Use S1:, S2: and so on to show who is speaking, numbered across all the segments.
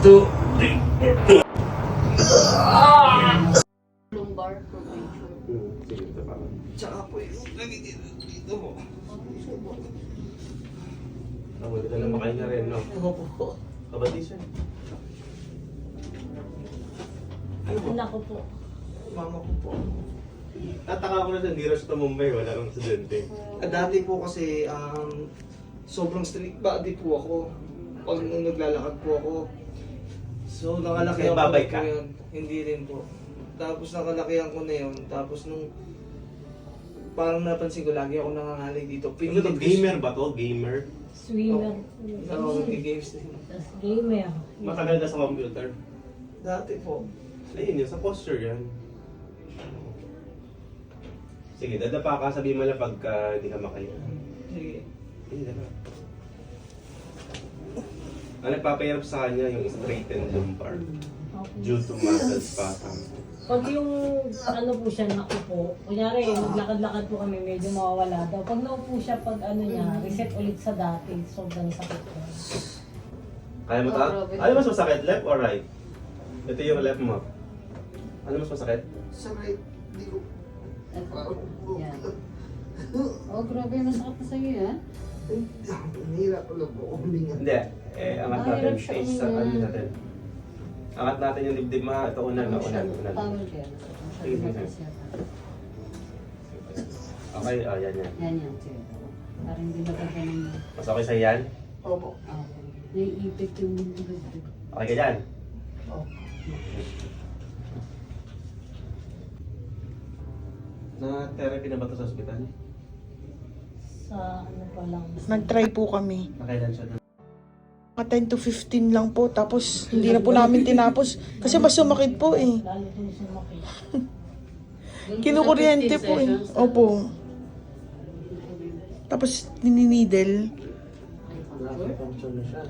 S1: 2, 3.
S2: Lumbar curvature.
S1: Sige, ito pa. Tsaka po yung lagi dito mo. Buti ka na makahinga rin, no?
S3: Opo.
S1: Kabati siya. Ano po?
S4: Anak ko po.
S1: Mama ko po. Tataka ko na sa hindi rush to Mumbai, wala nang estudyante.
S3: Dati po kasi, sobrang strict body po ako. Pag nung naglalakad po ako. So, nakalakihan ko
S1: Nagbabay
S3: na
S1: ka?
S3: po yun. Hindi rin po. Tapos nakalakihan ko na yun. Tapos nung parang napansin ko, lagi ako nangangalay dito.
S1: Ano to, gamer ba to? Gamer?
S4: Swimmer.
S3: Oo, nag-games din.
S4: Tapos gamer.
S1: Matagal ka sa computer?
S3: Dati po.
S1: Ayun yun, sa posture yan. Sige, dadapa ka, sabihin mo lang pagka hindi ka makaya.
S3: Sige.
S1: Hindi, dala. Ang nagpapahirap sa kanya yung straightened lumbar due to muscle spasm.
S4: Pag yung ano po siya nakupo, kunyari naglakad-lakad po kami, medyo mawawala daw. Pag naupo siya, pag ano niya, reset ulit sa dati, sobrang sakit ko.
S1: Kaya mo ta? Ano mas masakit? Left or right? Ito yung left mo. Ano mas masakit?
S3: Sa right, hindi ko.
S2: Yan. Oh, grabe. Masakit na sa'yo yan.
S3: Nahirap ko lang po huminga.
S1: Hindi. Angat natin.
S2: Mahirap siya
S1: Face sa ano natin. Angat natin yung dibdib mo. Ito unan.
S2: Tawag yan.
S1: Sige, sige. Okay, yan.
S2: Yan. Parang hindi magkakaroon.
S1: Mas okay sa'yo yan?
S3: Opo.
S2: Naiipit yung dibdib.
S1: Okay ka dyan?
S3: Opo.
S1: Na-therapy na ba ito sa ospital?
S4: Sa ano pa lang.
S5: Nag-try po kami.
S1: Nakailan siya doon?
S5: Mga 10 to 15 lang po. Tapos hindi na po namin tinapos. Kasi mas sumakit po eh.
S4: Lalo po sumakit.
S5: Kinukuryente po eh. Opo. Tapos nininidel.
S1: Nakipuncture na siya.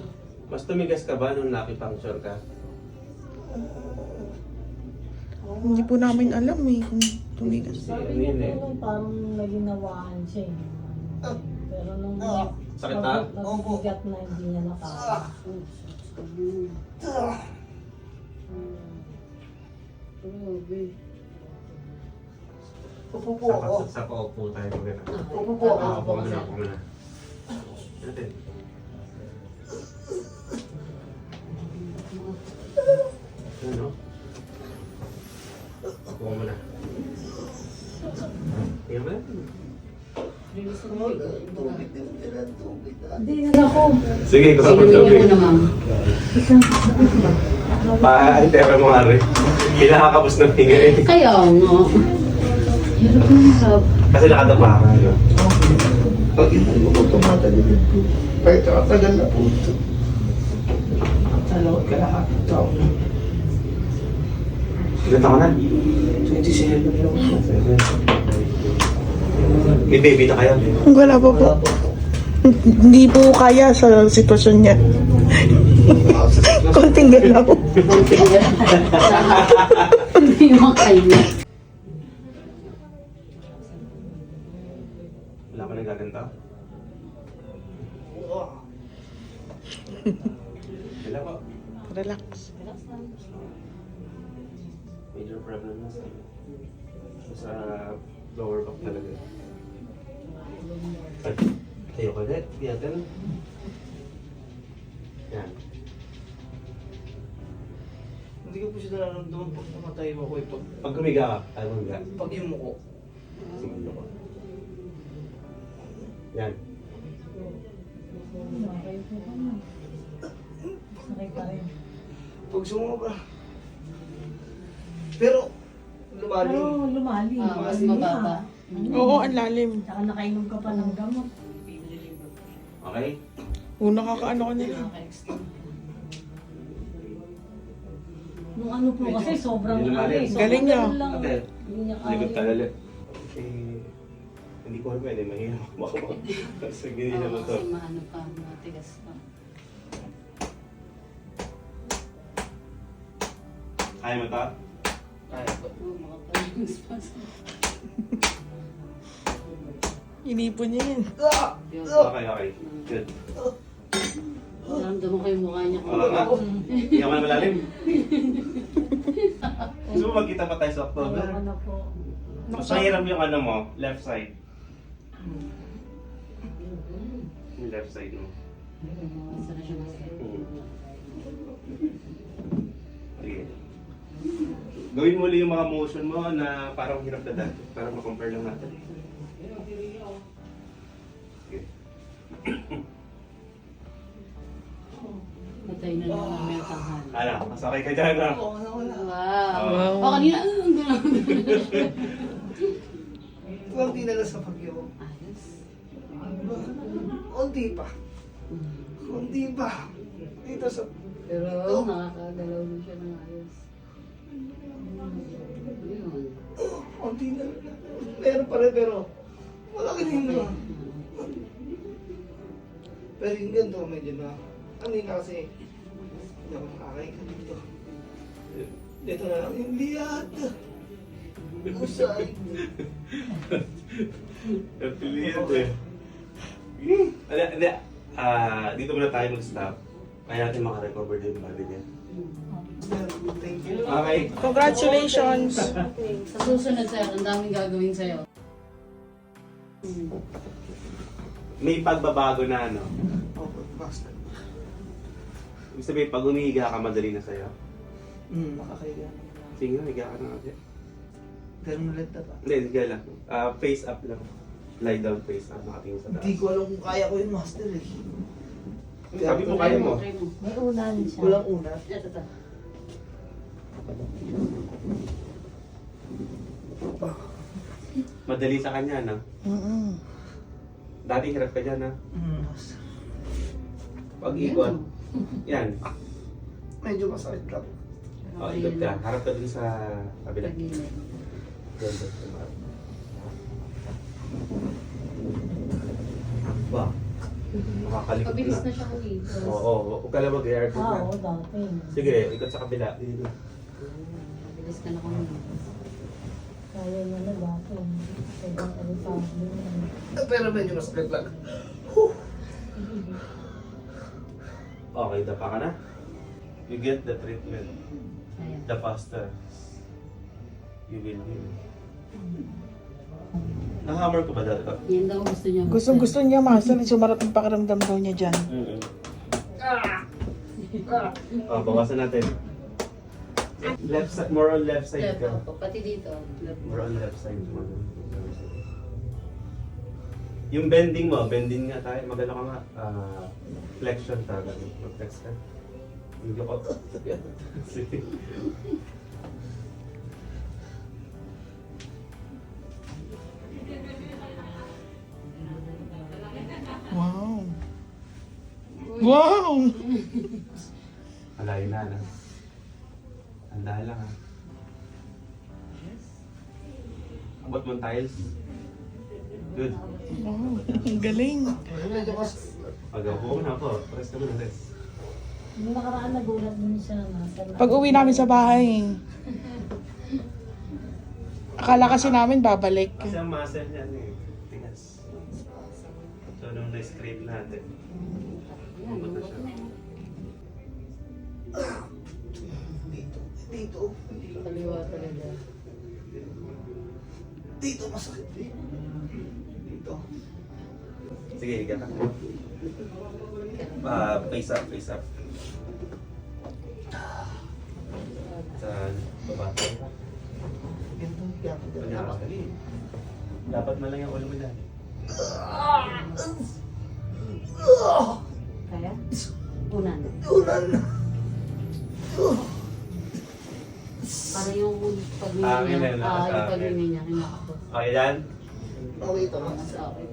S1: Mas tumigas ka ba nung nakipuncture ka?
S5: Hindi po namin alam eh kung tumigas.
S4: Sabi niya po nung parang naginawaan siya eh. Pero nung
S1: Sakit ha?
S4: nagbigat na hindi niya nakaka.
S2: Grabe.
S3: Upo po ako.
S1: Sa paupo tayo magana.
S3: Upo po ako.
S1: Upo muna. Natin. Ano? Upo muna. Tingnan mo natin.
S3: Tubig din nila, tubig.
S4: Hindi na ako.
S1: Sige, ikaw ako
S2: Sinunin
S1: sabi.
S2: mo na, ma'am.
S1: Pa-intera mo nga rin. Pinakakapos ng hinga eh.
S2: Kaya nga. Hirap ng hirap.
S1: Kasi nakadapa ka. No?
S3: Pag hindi mo po tumatagilid po. Kahit nakatagal na po ito. Dalawat ka lahat ng taon na.
S1: Ilan taon na?
S3: 27 lang po.
S1: May baby na kayo?
S5: Wala pa po. Hindi po kaya sa sitwasyon niya. Konting galaw.
S2: Hindi makaya.
S1: Wala ka nagaganda? Wala ko.
S5: Relax.
S1: Major problem na sa lower back talaga. Ay, tayo ka ulit. Biyagan. Yan.
S3: Hindi ko po siya nararamdaman pag namatayo ako eh.
S1: Pag gumiga ka, ayaw mo gumiga.
S3: Pag yumuko.
S1: Sige, ko. Yan.
S4: Sakit pa rin.
S3: Pag sumobra. Pero, lumalim.
S4: Pero lumalim.
S2: Mas mababa.
S5: Oo, ang lalim.
S4: Saka nakainom ka pa ng gamot.
S1: Okay?
S5: Nakakaano ka nila.
S4: Nung ano po kasi sobrang
S1: Hindi lumalim.
S4: sobrang
S5: Galing niya.
S4: ganun lang.
S1: Ate,
S4: Hindi niya
S1: likod ka
S4: kaya.
S1: ulit. Hindi ko alam pwede. Mahirap ako. Kasi ganyan naman to.
S2: Kasi maano pa, matigas pa.
S1: Kaya mo to?
S3: Kaya po.
S2: Makapagod pa.
S5: Inipon niya yan.
S1: Okay. Good.
S2: Naramdaman ko yung mukha niya.
S1: Oo nga. Iyak mo na malalim. Gusto mo magkita pa tayo sa October?
S4: Ayoko na po.
S1: Mas mahirap yung ano mo, left side. Yung left side mo.
S2: Isa na siya masakit.
S1: Sige. Gawin mo ulit yung mga motion mo na parang hirap na dati. Para ma-compare lang natin. Sige.
S2: Matay na lang namin ang tanghali.
S1: Ano, masakay ka dyan ha?
S3: Oo, wala.
S2: Wow. O kanina, gano'n.
S3: Kunti na lang sa pagyo.
S2: Ayos.
S3: Kunti pa. Kunti pa. Dito sa...
S2: Pero nakakagalaw din siya ng ayos. Yun.
S3: Kunti na. Meron pa rin pero... Wala ka din na. Pero yung ganito medyo na... Kanina kasi... Hindi ako makakain ka dito. Dito na lang yung liat. Usay.
S1: Affiliate eh. Hindi. Dito muna tayo mag-stop. Kaya natin makarecover din yung body niya.
S3: Thank you.
S1: Okay.
S5: Congratulations!
S2: Sa susunod sir, ang daming gagawin sa'yo.
S1: May pagbabago na ano.
S3: Opo, basta.
S1: Ibig sabihin, pag umihiga ka, madali na sa'yo.
S3: Makakaiga.
S1: Sige na, higa ka na kasi.
S3: Ganun ulit na ba?
S1: Hindi, higa lang. Face up lang. Lie down, face up. Nakatingin sa taas.
S3: Hindi ko alam kung kaya ko yun, master eh.
S1: Sabi mo, kaya mo.
S2: Try mo.
S4: May unan siya.
S3: Walang una.
S2: Ito.
S1: Madali sa kanya, no? Dati hirap ka dyan, ha?
S3: Master.
S1: Pag ikot. Yan.
S3: Medyo masakit lang.
S1: O, ikot ka. Harap ka dun sa kabila.
S2: Pag-inig.
S1: Doon, doon, doon. Ba? Makakalikot
S2: Pabilis
S1: na.
S2: na siya kumito.
S1: Oo, huwag ka lang mag-aircon na.
S4: Oo, dati.
S1: Sige, ikot sa kabila. Dito.
S2: Pabilis ka na kumito.
S4: Kaya niya na dati. Ibang ano pa.
S3: Pero medyo masakit lang.
S1: Okay, dapa ka na. You get the treatment.
S2: Ayan.
S1: The faster you will heal. Nahammer ko ba dati?
S2: Yan daw gusto niya.
S5: Gustong-gusto niya, master. Sumarap yung pakiramdam daw niya dyan.
S1: Oh, bawasan natin. Left side, more on left side
S2: Left,
S1: ka.
S2: opo. Pati dito. Left.
S1: More on left side. Yung bending mo, bending nga tayo. Magano ka nga. Flexion talaga. Mag-flex ka. Yung ko. Sige.
S5: Wow! Wow!
S1: Malayo na, no? Handa lang, ha? Abot mong tiles. Good.
S5: Wow! Ang galing!
S3: Medyo mas...
S1: Pag-upo mo na po. Press ka muna, rest.
S4: Nung nakaraan nagulat din siya na.
S5: Pag uwi namin sa bahay, akala kasi namin babalik.
S1: Kasi ang muscle niya, ano eh. Tigas. So, nung na-scrape natin, umabot na siya.
S3: Dito. Dito.
S2: Kaliwa talaga.
S3: Dito masakit eh. Dito.
S1: Sige, higa ka. Face up, face up. Sa baba.
S3: Ganito higa ko dyan.
S1: Pagka ka. Dapat na lang yung ulo mo dyan.
S2: Kaya? Unan.
S3: Ulan.
S2: Para yung pag-mini
S1: Yun
S2: niya.
S1: na,
S2: Yung pag-mini niya. Kinakapos.
S1: Okay yan?
S3: Okay ito.
S2: Mas okay.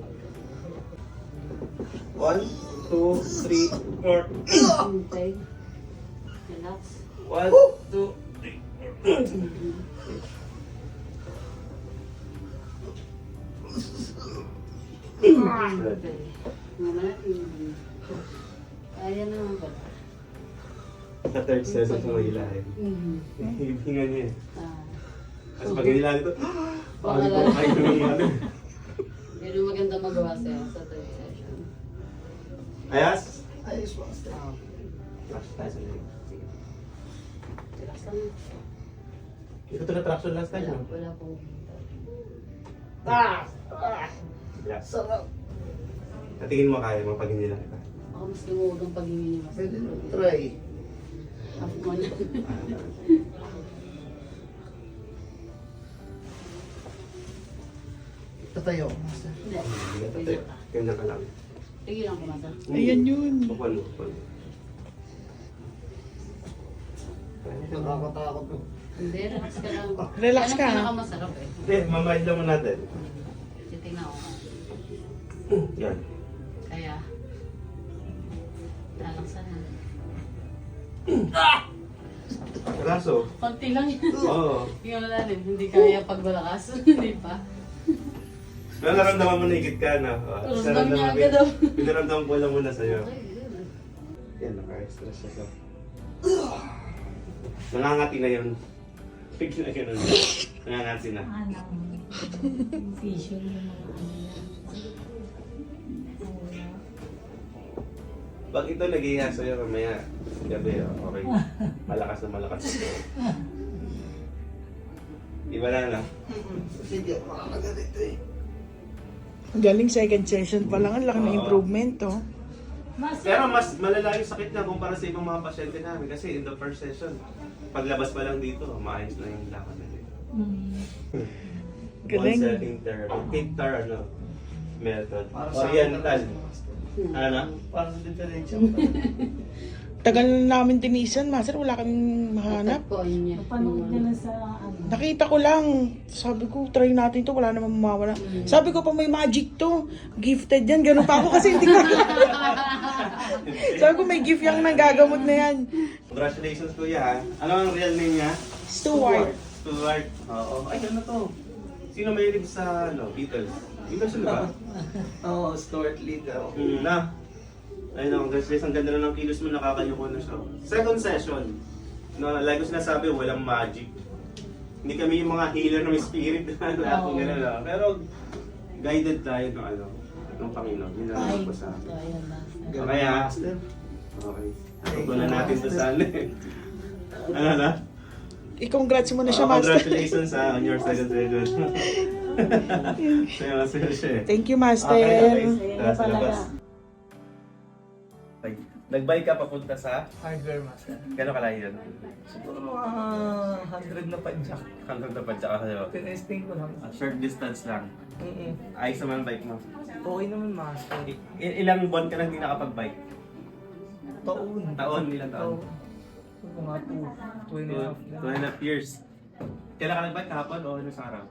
S1: 1, 2, 3, 4.
S2: Okay. Relax.
S1: 1, 2, 3.
S2: Okay. Naman. Kaya naman ba?
S1: Sa third session sa mahila eh. Hinga niya eh. Kasi pag hinila nito, bakit ko kayo yung ano.
S2: Yun yung maganda magawa sa'yo sa third session.
S1: Ayas?
S3: Ayos, master.
S1: Traction tayo sa leg. Sige.
S2: Relax lang.
S1: Ito na traction last time, no?
S2: Wala po.
S1: Yeah.
S3: Sarap.
S1: Sa tingin mo kaya mo pag hindi lang kita.
S2: Baka mas lumuwag ang pag-iwi niya. Mas
S3: Pwede na. Try.
S2: half mo na.
S3: Tatayo, master.
S2: Hindi. Pwede ka.
S1: Ganyan ka lang.
S2: Tigil lang ko, Master.
S5: Ayan yun.
S1: Bukuan mo, bukuan mo.
S3: Nakakatakot mo.
S2: Hindi, relax ka lang.
S5: Relax
S2: Yan
S5: ka.
S2: ang pinakamasarap eh.
S1: Hindi, mamahid lang mo natin.
S2: Titignan ko.
S1: Yan.
S2: Kaya, lalaksan na.
S1: Kaso,
S2: Konti lang yan.
S1: oo.
S2: Yung lalim, hindi kaya pag malakas. Hindi pa.
S1: Pero naramdaman mo na higit ka na.
S2: Ramdam niya agad daw.
S1: Pinaramdaman ko lang muna sa'yo.
S2: Okay, yun.
S1: Yan, naka-extra siya sa... Nangangati na yun. Bigla ganun. Nangangati na.
S4: Anak mo. Vision yung mga ano yan.
S1: Pag ito nag-iha sa'yo mamaya, gabi, okay. Malakas na malakas. Iba na, no?
S3: Kasi di ako makakaganito eh.
S5: Galing second session pa lang. Ang laki ng improvement, oh.
S1: Pero mas malala yung sakit niya kumpara sa ibang mga pasyente namin. Kasi in the first session, paglabas pa lang dito, maayos na yung lakad na dito.
S5: Galing.
S1: One setting therapy. Pictar, ano, method.
S3: Para sa
S1: Oriental. Ano?
S3: Para sa diferensya.
S5: Tagal na namin tinisan, master. Wala kaming mahanap.
S2: Po, yun niya.
S4: Napanood niya lang sa ano.
S5: Nakita ko lang. Sabi ko, try natin to. Wala namang mawala. Sabi ko pa may magic to. Gifted yan. Ganun pa ako kasi hindi ko. Sabi ko may gift yung nagagamot na yan.
S1: Congratulations, kuya. Ha? Ano ang real name niya?
S5: Stuart.
S1: Stuart. Oo. Ay, ano to? Sino mahilig sa, ano, Beatles? Beatles yun ba?
S3: Oo, Stuart Lee daw.
S1: Na. Ayun ako, guys, ang ganda na ng kilos mo, nakakayuko na siya. Second session. No, like ko sinasabi, walang magic. Hindi kami yung mga healer ng spirit na lahat ng gano'n lang. Pero guided tayo ng ano, ng Panginoon. Yun lang
S4: Ay,
S1: ang sa
S4: ito, ayan na.
S1: Kaya, okay. Tutunan natin to sa ano eh. Ano na?
S5: I-congrats mo na siya, master.
S1: Congratulations on your second session. Saya masaya siya eh.
S5: Thank you, master.
S1: Okay.
S4: Ayan
S1: Sa
S4: pala.
S1: labas. Nag-bike ka papunta sa?
S3: Hardware, master.
S1: Gano'ng kalayo yun?
S3: Siguro mga 100 na padjak.
S1: Hanggang dapat siya kayo.
S3: Tinesting ko lang.
S1: Short distance lang. Ayos naman ang bike mo.
S3: Okay naman, master.
S1: Ilang buwan ka na hindi nakapag-bike?
S3: Taon.
S1: Taon, ilang taon?
S3: Mga 2.5
S1: years. Kailan ka nag-bike kahapon o isang araw?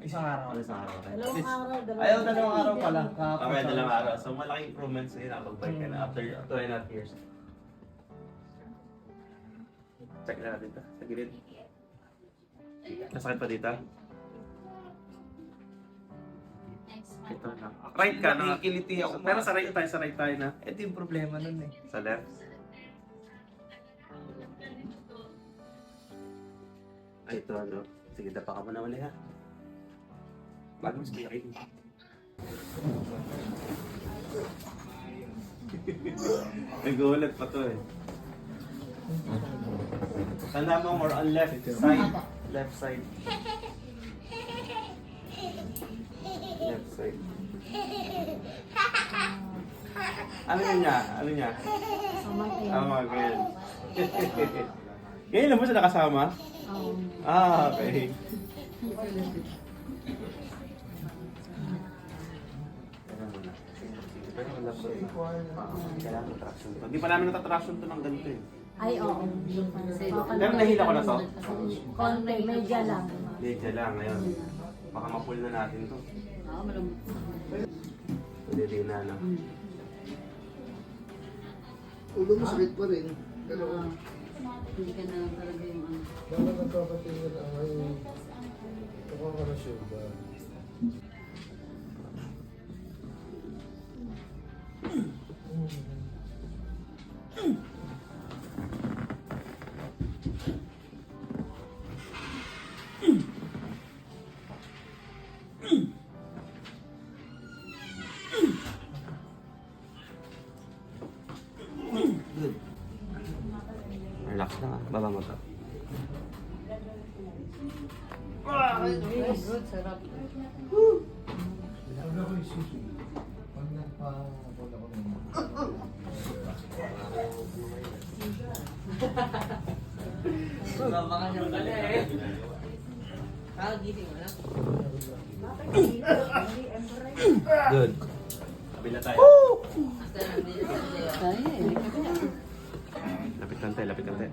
S3: Isang araw.
S1: Isang araw.
S4: Dalawang araw,
S3: Ayaw, dalawang araw pala.
S1: Okay, dalawang araw. So malaking improvements na yun nakapag-bike ka na after 2.5 years. Check na natin ito. Sa gilid. Nasakit pa dito? Ito na. Right ka na.
S3: Nakikiliti ako.
S1: Pero sa right tayo na.
S3: Ito yung problema nun eh.
S1: Sa left. Ay, ito ano. Sige, dapa ka muna uli ha. Bago mas biyakin. Nagulat pa to eh. Tanda mo more on left side. Left side. Left side. Ano niya? Ano niya? Tama, ganyan. Ngayon lang mo siya nakasama? Ah, okay. Hindi pa namin natatraction to ng ganito eh.
S4: Ay, oo.
S1: Pero nahila ko na to.
S4: Konti, medya lang.
S1: Medya lang ngayon. Baka ma-pull na natin to.
S2: Oo, malambot.
S1: Pwede na na.
S3: Ulo mo sakit pa rin.
S2: Hindi ka na talaga yung ano.
S3: Baka nagpapatingin ang ay baka ka na sugar.
S1: Relax lang ha. Baba mo to.
S2: Good, sarap.
S1: Good. Kabila tayo.
S2: Kaya eh.
S1: Lapit kante, lapit kante.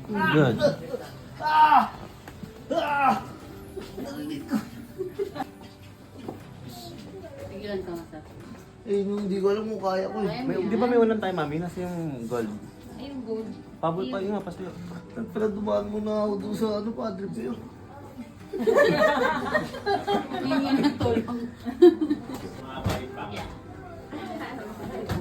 S1: Good.
S2: Tigilan ka nga.
S3: Eh, hindi ko alam kung kaya ko eh.
S2: Kaya mo
S1: May,
S2: yan.
S1: di ba may unang tayo, mami? Nasa yung gold.
S2: Ay, yung gold.
S1: Pabot pa yun nga, pasayo.
S3: Pero dumaan mo na ako doon sa ano, Padre Pio.
S2: Hingi ng tulong.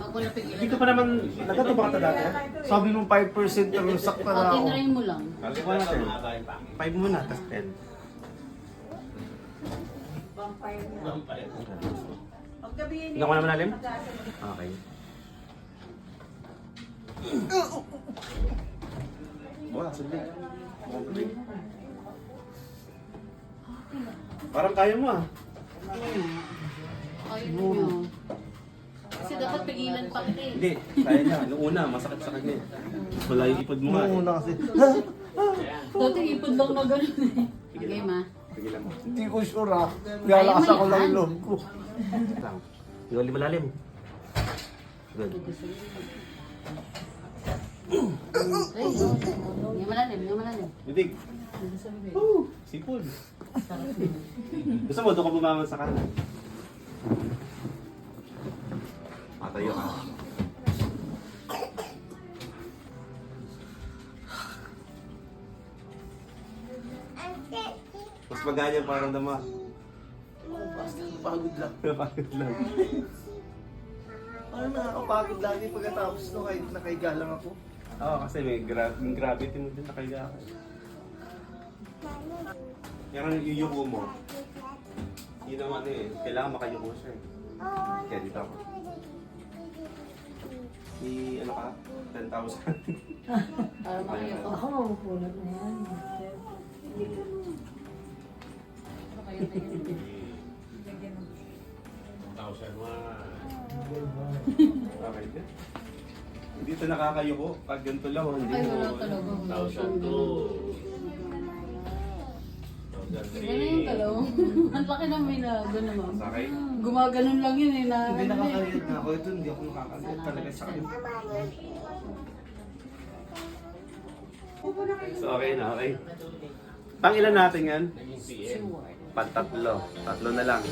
S2: Ako na pigilan.
S1: Dito pa naman, nagkatubak ka dati?
S3: Sabi mo 5% pero sakta na ako.
S2: Tinry mo lang.
S1: Kasi ko natin. 5 muna, tas 10. Hindi ko naman alim? Okay. Wala, sundin. Parang kaya mo ah.
S2: Ayun nyo. Kasi dapat pigilan pa kita eh.
S1: Hindi, kaya niya. Noong una, masakit sa kanya. Wala yung ipod mo nga.
S3: Noong una kasi.
S2: Dati ipod lang na ganun eh. Okay, ma.
S1: Pigilan mo.
S3: Hindi ko sure ah. Galakas ako lang yung loob ko.
S1: Wait lang. Yung malalim. Good.
S2: Ay, hindi malalim, hindi malalim.
S1: Bidig. Sipol. Gusto mo, doon ka bumangon sa kanan. Matayo ka. Mas maganya parang dama.
S3: Basta pagod lang.
S1: Napagod lang.
S3: Parang nakakapagod lagi pagkatapos no kahit nakahiga lang ako.
S1: Oo, kasi may yung gravity mo din nakahiga ka. Yung yuyuko mo. Yun naman eh. Kailangan makayuko siya eh. Kaya dito ako. Ano ka? 10,000.
S2: Para makayo ko.
S4: Ako mapupunod na yan.
S1: Okay din. Hindi ito nakakayuko. Pag ganito lang, hindi
S2: Ay,
S1: mo.
S2: wala talaga. Ganun yung talong. Ang laki na may na gano'n ma'am.
S1: Sakay.
S2: Gumaganon lang yun eh na
S3: Hindi
S2: ano eh.
S3: nakakaliit na ako. Ito hindi ako nakakaliit talaga sa akin.
S1: So okay na, okay. Pang ilan natin yan?
S2: Sure.
S1: Pantatlo. Tatlo na lang.